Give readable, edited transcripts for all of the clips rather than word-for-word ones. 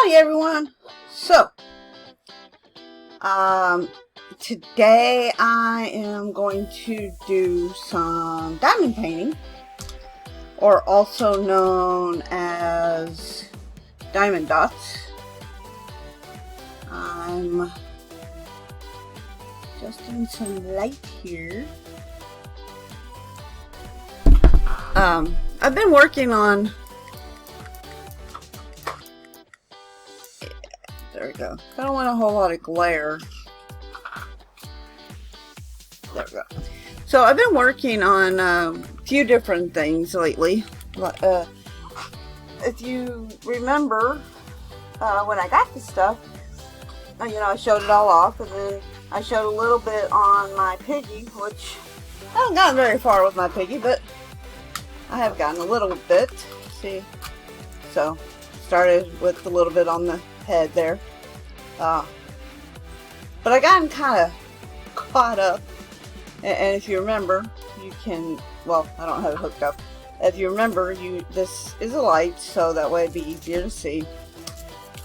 Howdy everyone. So, today I am going to do some diamond painting, or also known as diamond dots. I'm adjusting some light here. I've been working on, there we go. I don't want a whole lot of glare. There we go. So I've been working on a few different things lately. If you remember, when I got this stuff, I showed it all off, and then I showed a little bit on my piggy, which I haven't gotten very far with my piggy, but I have gotten a little bit. See? So, started with a little bit on the head there. But I gotten kind of caught up. And if you remember, you can, well, I don't have it hooked up. If you remember, this is a light, so that way it'd be easier to see.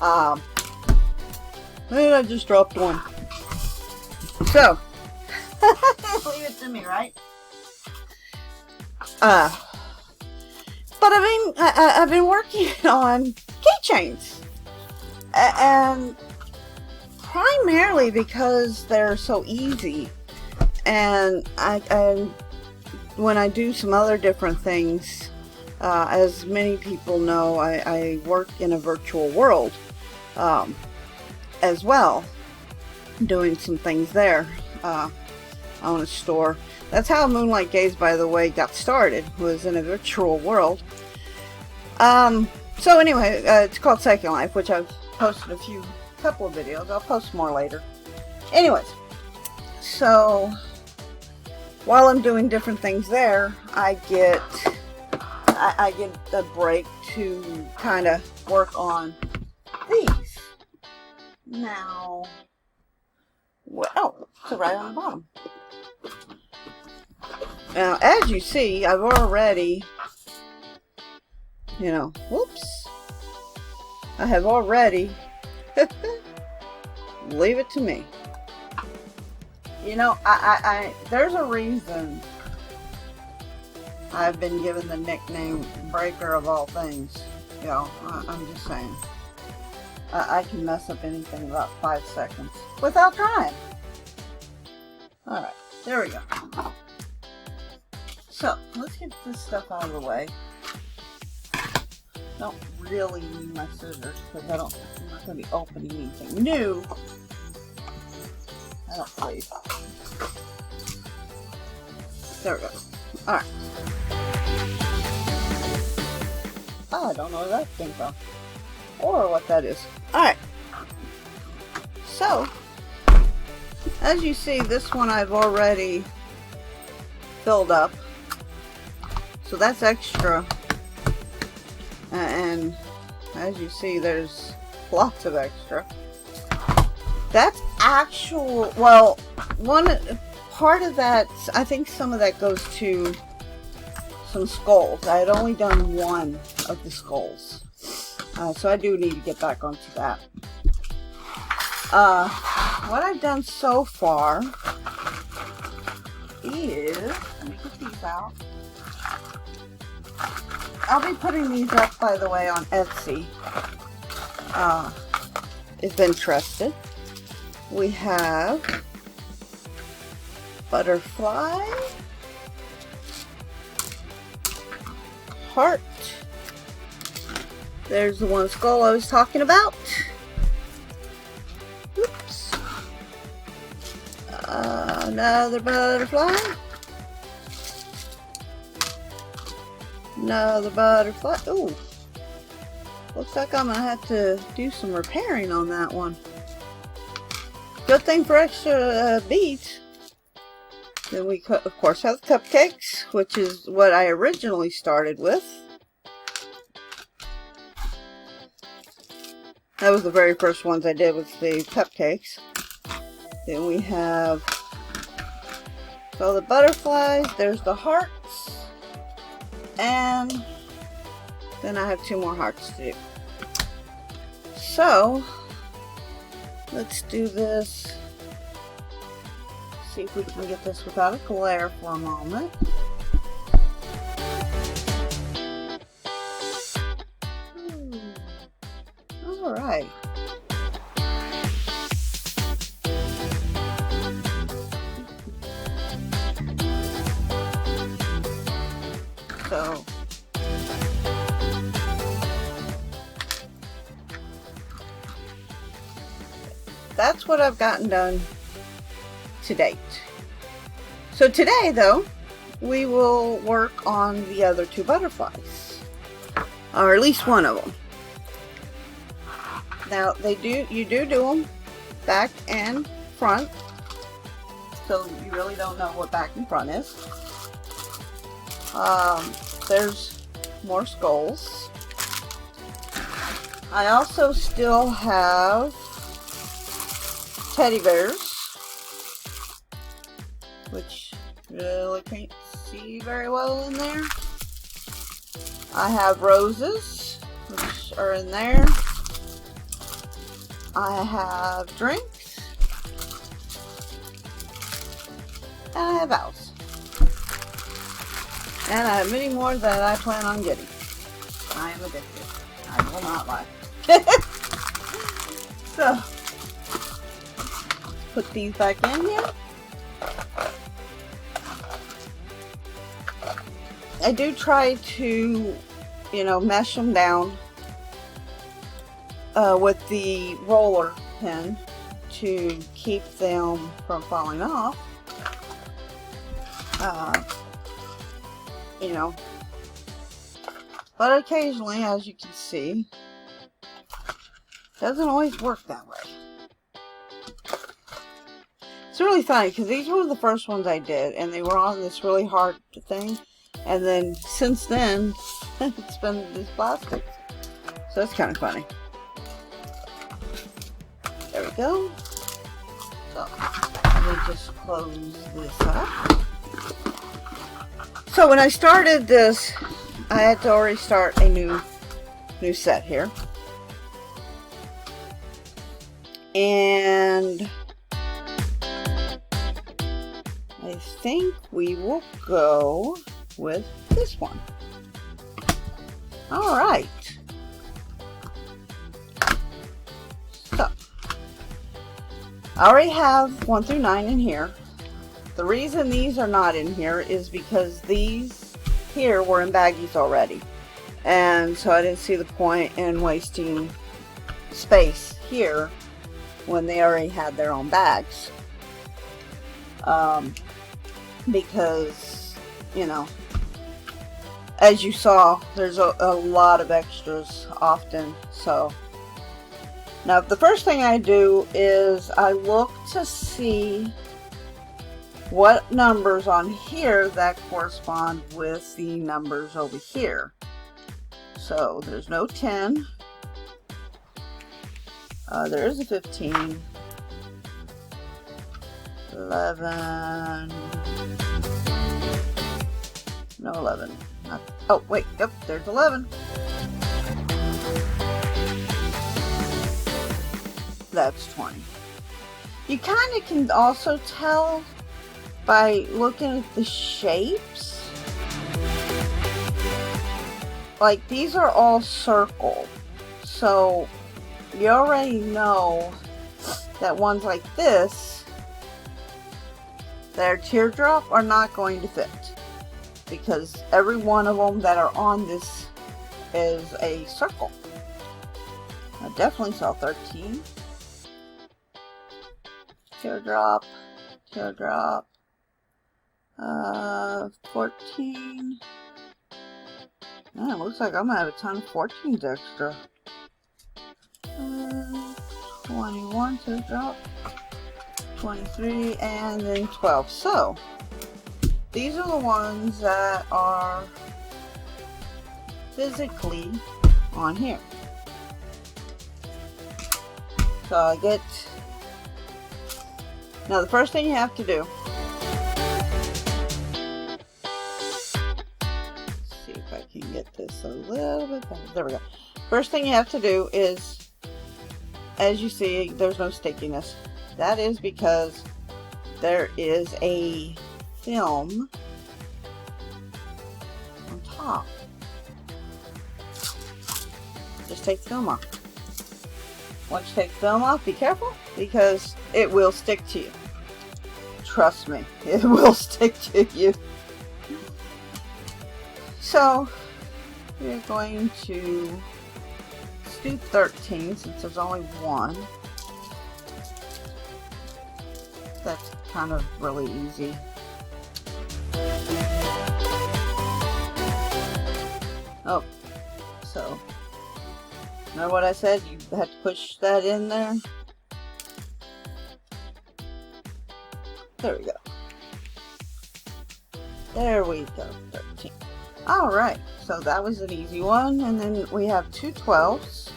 And I just dropped one. So, leave it to me, right? But I've been working on keychains, and primarily because they're so easy. And when I do some other different things, as many people know, I work in a virtual world as well, doing some things there on a store. That's how Moonlight Gaze, by the way, got started, was in a virtual world. So anyway, it's called Second Life, which I've posted a couple of videos. I'll post more later. Anyways, so while I'm doing different things there, I get a break to kind of work on these. Now, well, so right on the bottom. Now, as you see, I've already, whoops, I have already, leave it to me. There's a reason I've been given the nickname Breaker of all things. I'm just saying. I can mess up anything in about 5 seconds without trying. Alright, there we go. So, let's get this stuff out of the way. Don't really need my scissors because I'm not going to be opening anything new. I don't believe. There we go. Alright. I don't know where that came from. Or what that is. Alright. So, as you see, this one I've already filled up. So that's extra. And as you see, there's lots of extra. That's actual, well, part of that, I think some of that goes to some skulls. I had only done one of the skulls. So I do need to get back onto that. What I've done so far is, let me get these out. I'll be putting these up, by the way, on Etsy. If interested. We have butterfly, heart. There's the one skull I was talking about. Oops. Another butterfly. Another butterfly. Ooh. Looks like I'm going to have to do some repairing on that one. Good thing for extra beads. Then we, of course, have the cupcakes, which is what I originally started with. That was the very first ones I did, with the cupcakes. Then we have, so the butterflies, there's the hearts, and then I have 2 more hearts to do. So let's do this. See if we can get this without a glare for a moment. All right. So that's what I've gotten done to date. So today, though, we will work on the other two butterflies, or at least one of them. Now you do them back and front, so you really don't know what back and front is. There's more skulls. I also still have teddy bears, which really can't see very well in there. I have roses, which are in there. I have drinks, and I have owls. And I have many more that I plan on getting. I am addicted. I will not lie. So, put these back in here. I do try to, mesh them down with the roller pin to keep them from falling off. But occasionally, as you can see, it doesn't always work that way. It's really funny because these were the first ones I did, and they were on this really hard thing, and then since then it's been these plastics, so it's kind of funny. There we go. So let me just close this up. So when I started this, I had to already start a new set here, and I think we will go with this one. All right. So I already have 1 through 9 in here. The reason these are not in here is because these here were in baggies already, and so I didn't see the point in wasting space here when they already had their own bags. Because, as you saw, there's a lot of extras often. So now the first thing I do is I look to see what numbers on here that correspond with the numbers over here. So there's no 10. There is a 15. 11. No 11. Oh, wait. Yep, there's 11. That's 20. You kind of can also tell by looking at the shapes. Like, these are all circle. So, you already know that ones like this, that are teardrop, are not going to fit. Because every one of them that are on this is a circle. I definitely saw 13. Teardrop. Teardrop. 14. Man, it looks like I'm gonna have a ton of 14s extra. 21 teardrop. 23, and then 12. So these are the ones that are physically on here. So I get, now the first thing you have to do, see if I can get this a little bit better. There we go. First thing you have to do is as you see, there's no stickiness. That is because there is a film on top. Just take the film off. Once you take the film off, be careful because it will stick to you. Trust me, it will stick to you. So we're going to do 13 since there's only one. That's kind of really easy. Oh, so remember what I said? You have to push that in there. There we go. There we go. 13. Alright, so that was an easy one. And then we have two 12s.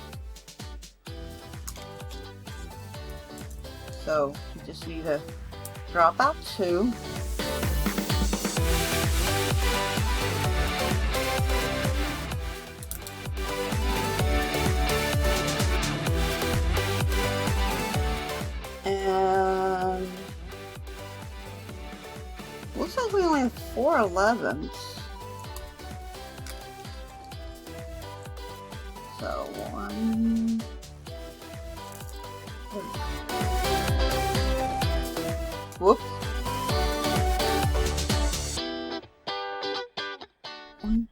So you just need to drop out 2. And looks like we only have 4 11s. So 1. Whoops. 1.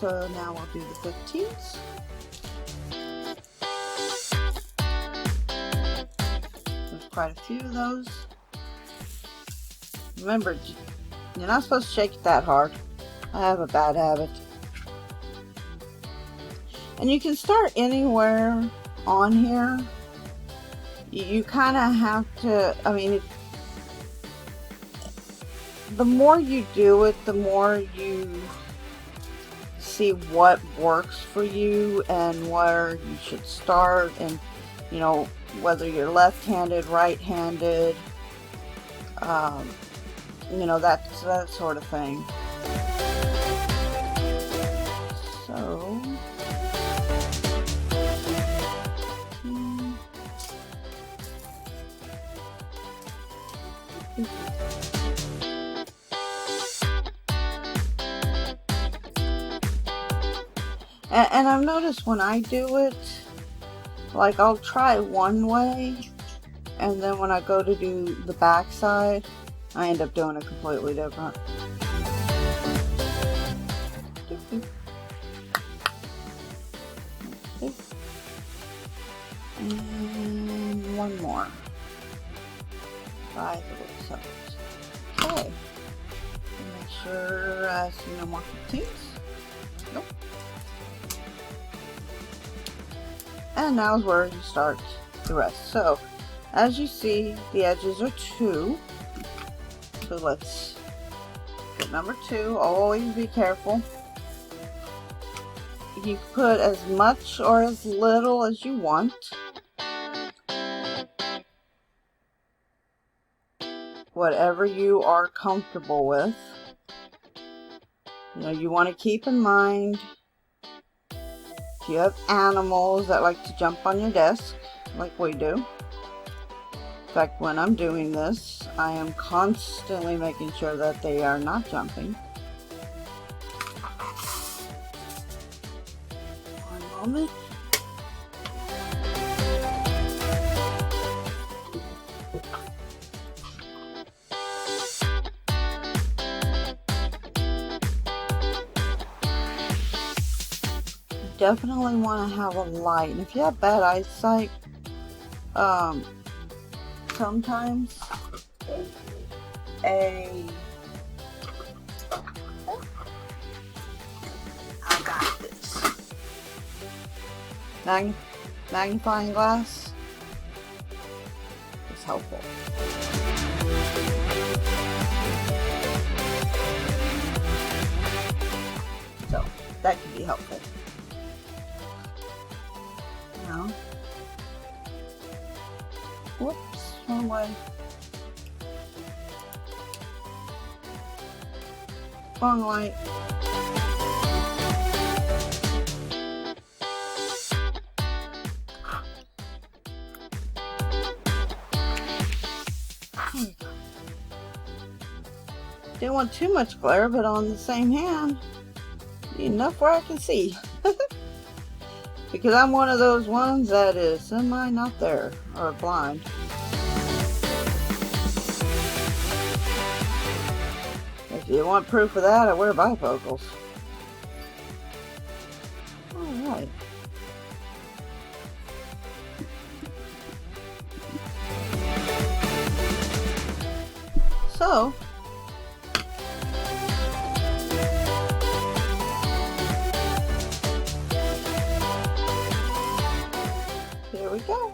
So now we'll do the 15s. There's quite a few of those. Remember, you're not supposed to shake it that hard. I have a bad habit. And you can start anywhere on here. You kind of have to, I mean, the more you do it, the more you see what works for you and where you should start, and you know, whether you're left-handed, right-handed, you know, that sort of thing. So and I've noticed when I do it, like I'll try one way, and then when I go to do the back side, I end up doing it completely different. And one more. 5 little cells. Okay. Make sure I see no more 15s. Nope. And now is where you start the rest. So, as you see, the edges are 2. So let's get number 2. Always be careful. You can put as much or as little as you want. Whatever you are comfortable with. You know, you want to keep in mind, if you have animals that like to jump on your desk, like we do. In fact, when I'm doing this, I am constantly making sure that they are not jumping. One moment. Definitely want to have a light, and if you have bad eyesight, sometimes I got this magnifying glass is helpful. So that can be helpful. Now, whoops, wrong way. Wrong light. Didn't want too much glare, but on the same hand, enough where I can see. Because I'm one of those ones that is semi not there, or blind. If you want proof of that, I wear bifocals. Alright. So, here we go.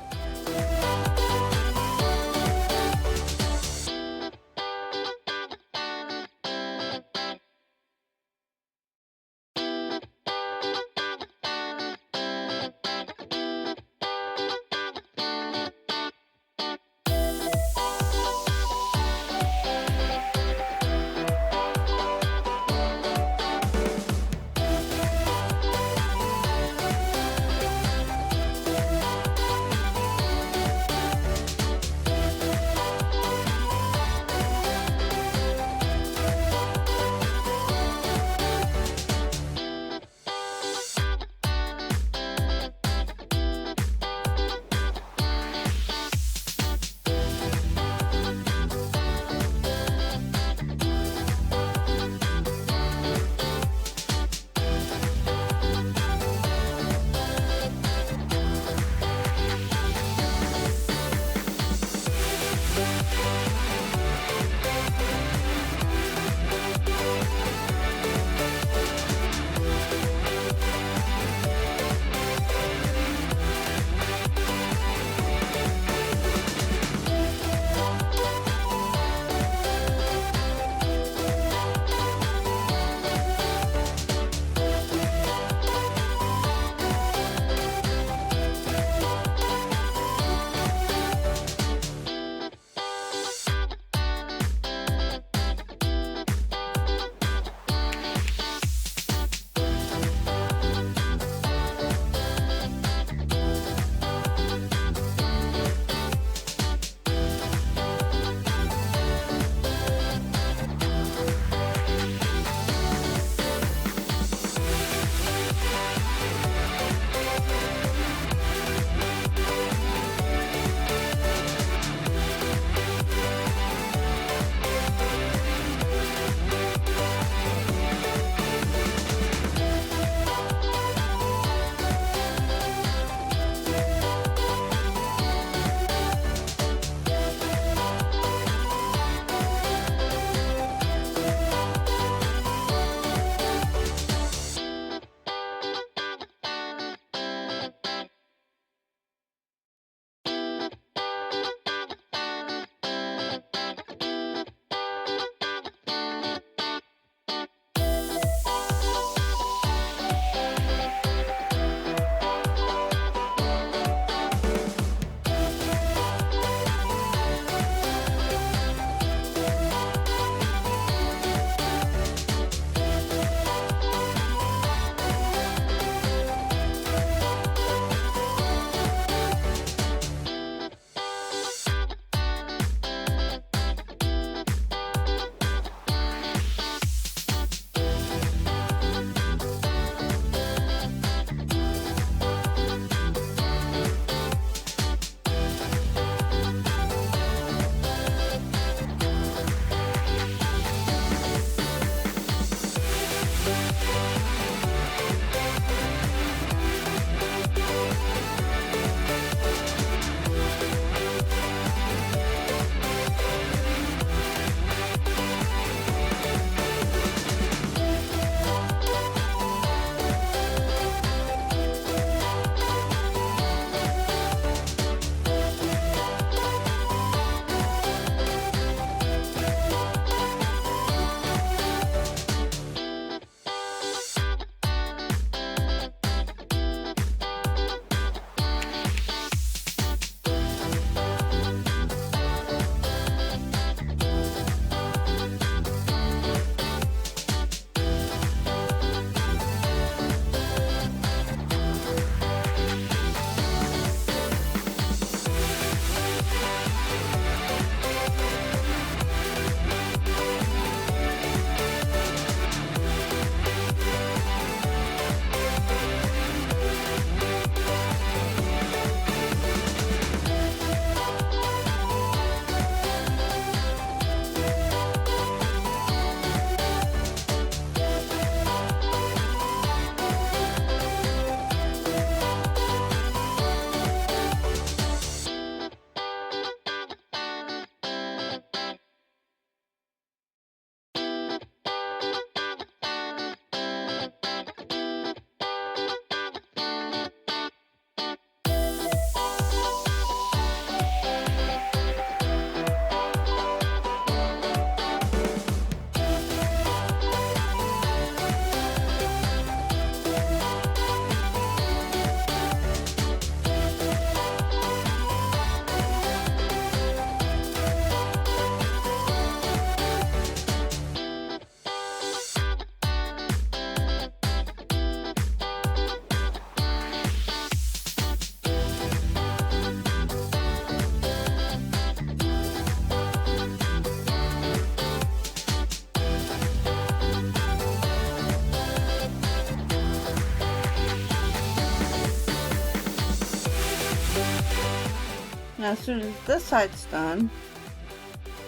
Now as soon as this side's done,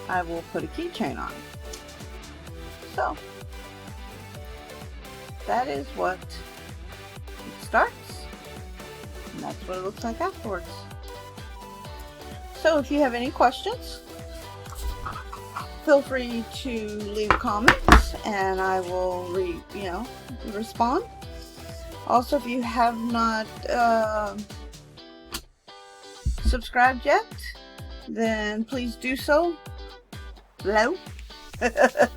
I will put a keychain on it. So that is what it starts, and that's what it looks like afterwards. So if you have any questions, feel free to leave comments and I will respond. Also, if you have not subscribed yet, then please do so below.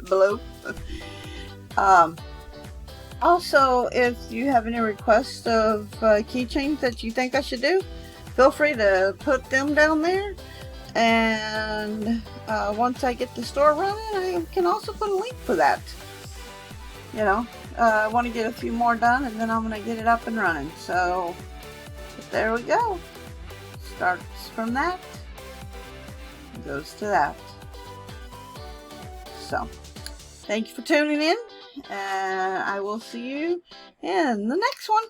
Below. Also, if you have any requests of keychains that you think I should do, feel free to put them down there. And once I get the store running, I can also put a link for that. I want to get a few more done, and then I'm going to get it up and running. So there we go. Starts from that, goes to that. So thank you for tuning in, and I will see you in the next one.